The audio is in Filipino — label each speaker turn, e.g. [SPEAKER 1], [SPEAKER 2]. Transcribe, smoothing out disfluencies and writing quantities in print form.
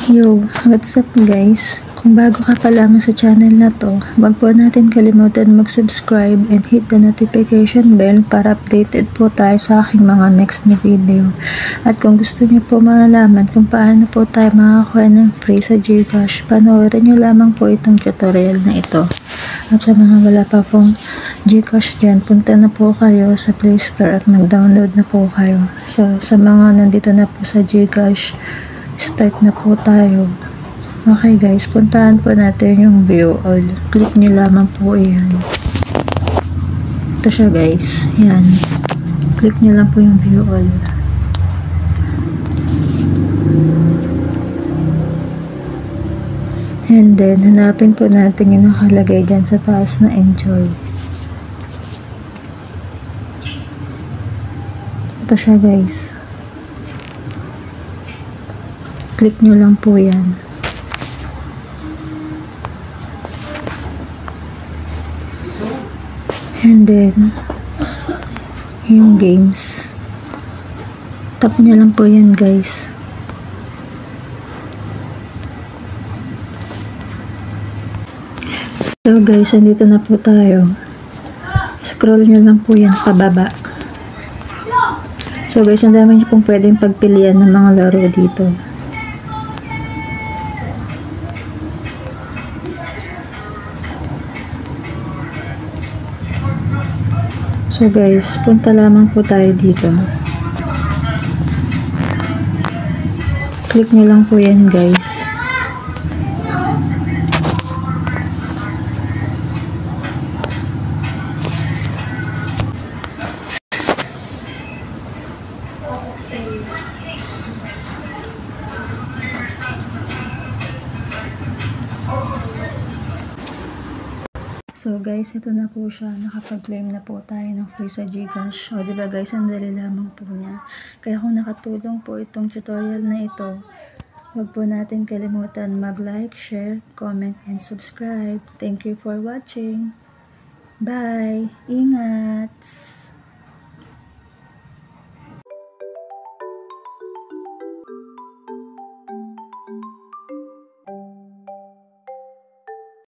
[SPEAKER 1] Yo, what's up guys? Kung bago ka pa lamang sa channel na to, huwag po natin kalimutan mag-subscribe and hit the notification bell para updated po tayo sa aking mga next na video. At kung gusto niyo po malaman kung paano po tayo makakuha ng free sa Gcash, panoorin niyo lamang po itong tutorial na ito. At sa mga wala pa pong Gcash dyan, punta na po kayo sa Play Store at mag-download na po kayo. So, sa mga nandito na po sa Gcash, start na po tayo. Okay guys, puntahan po natin yung view all. Click nyo lamang po yan. Ito siya guys. Yan. Click nyo lang po yung view all. And then, hanapin po natin yung nakalagay dyan sa taas na enjoy. Ito siya guys. Click nyo lang po yan. And then, yung games. Tap nyo lang po yan guys. So guys, andito na po tayo. Scroll nyo lang po yan pababa. So guys, ang dami nyo pong pwedeng pagpilian ng mga laro dito. So guys, punta lamang po tayo dito. Click nyo lang po yan guys. So guys, ito na po siya. Nakapag-claim na po tayo ng free sa Gcash. O diba guys, ang dali lamang po niya. Kaya kung nakatulong po itong tutorial na ito, huwag po natin kalimutan mag-like, share, comment, and subscribe. Thank you for watching. Bye! Ingat!